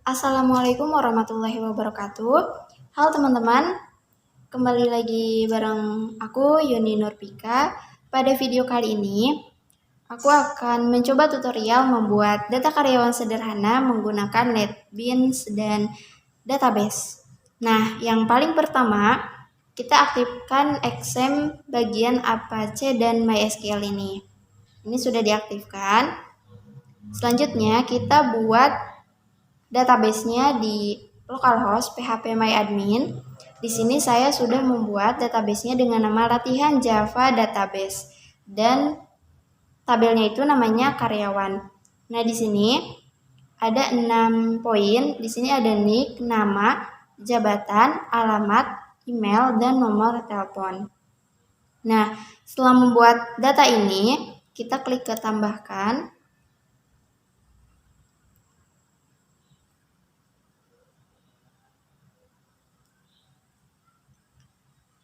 Assalamualaikum warahmatullahi wabarakatuh. Halo teman-teman, kembali lagi bareng aku Yuni Nurpika. Pada video kali ini, aku akan mencoba tutorial membuat data karyawan sederhana menggunakan NetBeans dan database. Nah, yang paling pertama, kita aktifkan XAMPP bagian Apache dan MySQL ini. Ini sudah diaktifkan. Selanjutnya, kita buat database-nya di localhost phpMyAdmin. Di sini saya sudah membuat database-nya dengan nama latihan Java database dan tabelnya itu namanya karyawan. Nah, di sini ada 6 poin. Di sini ada nick, nama, jabatan, alamat, email, dan nomor telepon. Nah, setelah membuat data ini, kita klik ke tambahkan.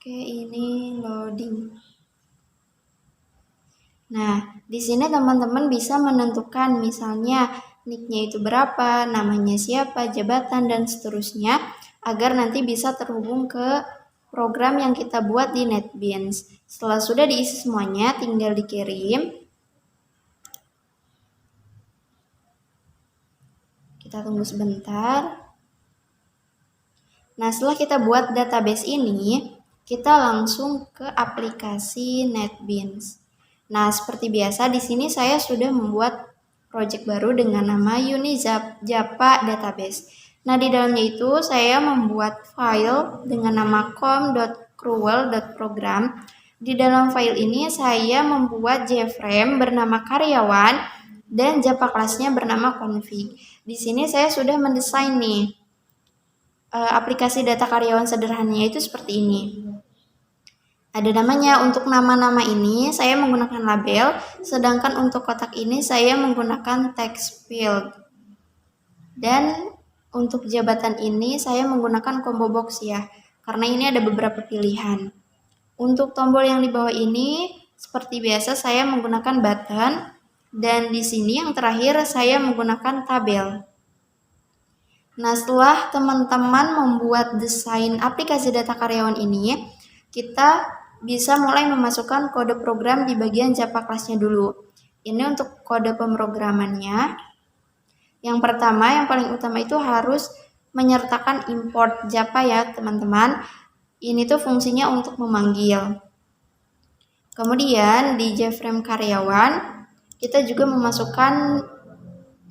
Oke, ini loading. Nah, di sini teman-teman bisa menentukan misalnya nick-nya itu berapa, namanya siapa, jabatan, dan seterusnya agar nanti bisa terhubung ke program yang kita buat di NetBeans. Setelah sudah diisi semuanya, tinggal dikirim. Kita tunggu sebentar. Nah, setelah kita buat database ini, kita langsung ke aplikasi NetBeans. Nah, seperti biasa di sini saya sudah membuat project baru dengan nama Java Database. Nah, di dalamnya itu saya membuat file dengan nama com.cruel.program. Di dalam file ini saya membuat JFrame bernama karyawan dan Java kelasnya bernama config. Di sini saya sudah mendesain nih aplikasi data karyawan sederhananya itu seperti ini. Ada namanya. Untuk nama-nama ini saya menggunakan label, sedangkan untuk kotak ini saya menggunakan text field. Dan untuk jabatan ini saya menggunakan combo box ya, karena ini ada beberapa pilihan. Untuk tombol yang di bawah ini seperti biasa saya menggunakan button, dan di sini yang terakhir saya menggunakan tabel. Nah, setelah teman-teman membuat desain aplikasi data karyawan ini, kita bisa mulai memasukkan kode program di bagian Java kelasnya dulu. Ini untuk kode pemrogramannya. Yang pertama, yang paling utama itu harus menyertakan import Java ya teman-teman. Ini tuh fungsinya untuk memanggil. Kemudian di JFrame karyawan, kita juga memasukkan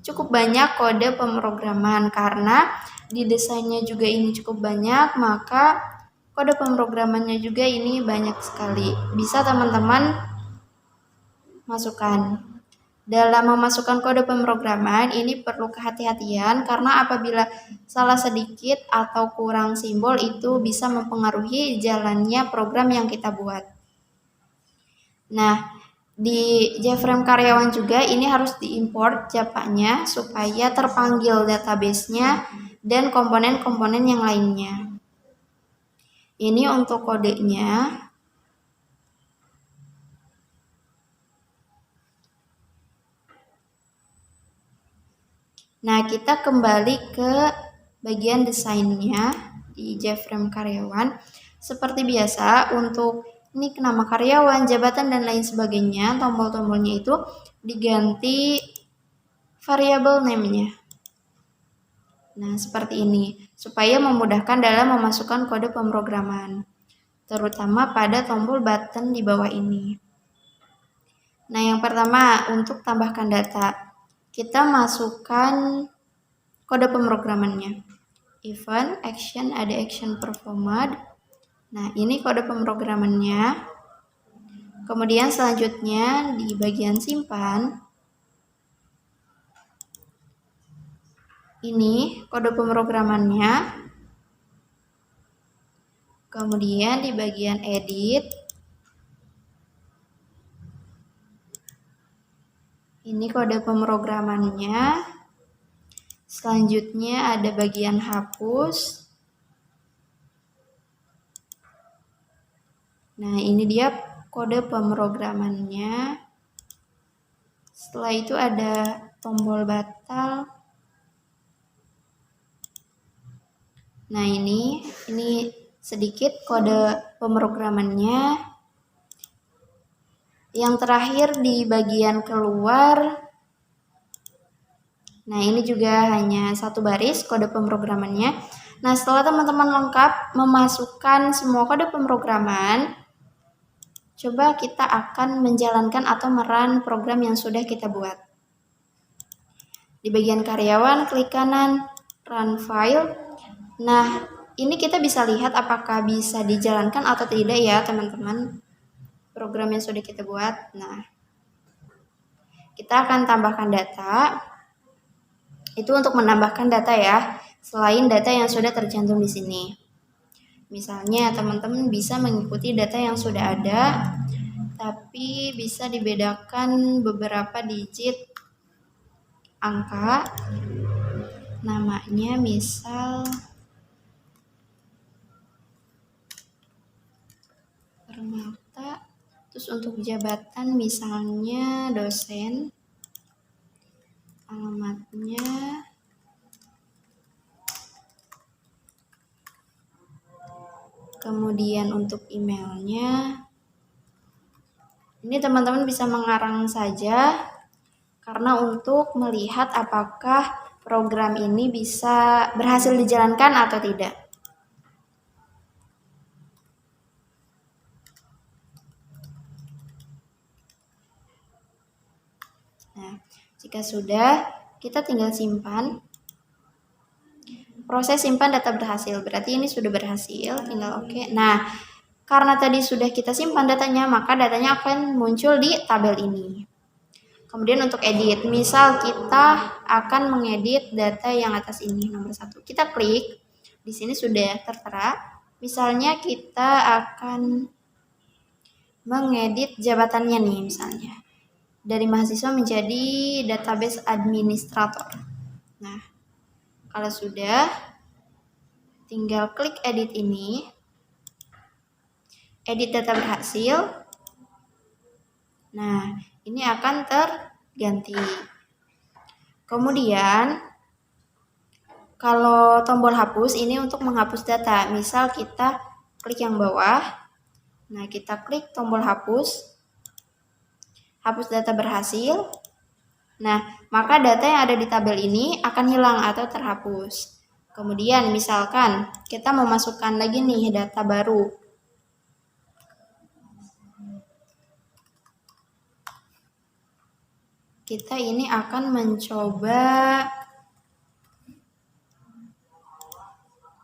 cukup banyak kode pemrograman karena di desainnya juga ini cukup banyak, maka kode pemrogramannya juga ini banyak sekali. Bisa teman-teman masukkan. Dalam memasukkan kode pemrograman ini perlu kehati-hatian karena apabila salah sedikit atau kurang simbol itu bisa mempengaruhi jalannya program yang kita buat. Nah, di JFrame karyawan juga ini harus diimport Java-nya supaya terpanggil database-nya dan komponen-komponen yang lainnya. Ini untuk kodenya. Nah, kita kembali ke bagian desainnya di JFrame karyawan. Seperti biasa, untuk nick, nama karyawan, jabatan, dan lain sebagainya, tombol-tombolnya itu diganti variable name-nya. Nah, seperti ini, supaya memudahkan dalam memasukkan kode pemrograman, terutama pada tombol button di bawah ini. Nah, yang pertama, untuk tambahkan data, kita masukkan kode pemrogramannya. Event, action, ada action performed. Nah, ini kode pemrogramannya. Kemudian selanjutnya di bagian simpan, ini kode pemrogramannya. Kemudian di bagian edit, ini kode pemrogramannya. Selanjutnya ada bagian hapus. Nah, ini dia kode pemrogramannya. Setelah itu ada tombol batal. Nah, ini sedikit kode pemrogramannya. Yang terakhir di bagian keluar, nah ini juga hanya satu baris kode pemrogramannya. Nah, setelah teman-teman lengkap memasukkan semua kode pemrograman, coba kita akan menjalankan atau merun program yang sudah kita buat. Di bagian karyawan, klik kanan, run file. Nah, ini kita bisa lihat apakah bisa dijalankan atau tidak ya teman-teman, program yang sudah kita buat. Nah, kita akan tambahkan data. Itu untuk menambahkan data ya, selain data yang sudah tercantum di sini. Misalnya teman-teman bisa mengikuti data yang sudah ada, tapi bisa dibedakan beberapa digit angka. Namanya misal permata, terus untuk jabatan misalnya dosen, alamatnya kemudian untuk emailnya. Ini teman-teman bisa mengarang saja karena untuk melihat apakah program ini bisa berhasil dijalankan atau tidak. Nah, jika sudah, kita tinggal simpan. Proses simpan data berhasil, berarti ini sudah berhasil, tinggal oke. Nah, karena tadi sudah kita simpan datanya, maka datanya akan muncul di tabel ini. Kemudian untuk edit, misal kita akan mengedit data yang atas ini, nomor 1. Kita klik, di sini sudah tertera. Misalnya kita akan mengedit jabatannya nih, misalnya. Dari mahasiswa menjadi database administrator. Nah, kalau sudah, tinggal klik edit ini. Edit data berhasil. Nah, ini akan terganti. Kemudian, kalau tombol hapus ini untuk menghapus data. Misal kita klik yang bawah. Nah, kita klik tombol hapus. Hapus data berhasil. Nah, maka data yang ada di tabel ini akan hilang atau terhapus. Kemudian misalkan kita memasukkan lagi nih data baru. Kita ini akan mencoba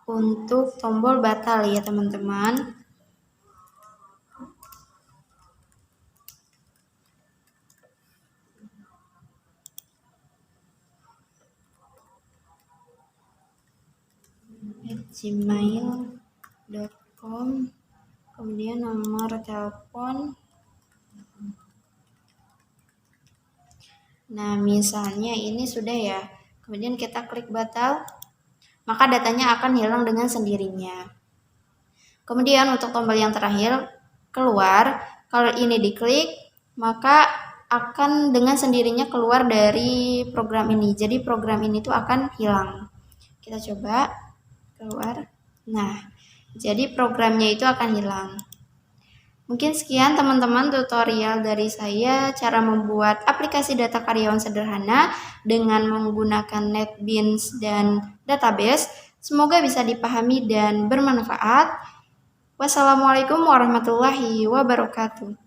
untuk tombol batal ya teman-teman. gmail.com, kemudian nomor telepon. Nah, misalnya ini sudah ya. Kemudian kita klik batal, maka datanya akan hilang dengan sendirinya. Kemudian untuk tombol yang terakhir, keluar. Kalau ini diklik, maka akan dengan sendirinya keluar dari program ini. Jadi program ini tuh akan hilang. Kita coba keluar. Nah, jadi programnya itu akan hilang. Mungkin sekian teman-teman tutorial dari saya cara membuat aplikasi data karyawan sederhana dengan menggunakan NetBeans dan database. Semoga bisa dipahami dan bermanfaat. Wassalamualaikum warahmatullahi wabarakatuh.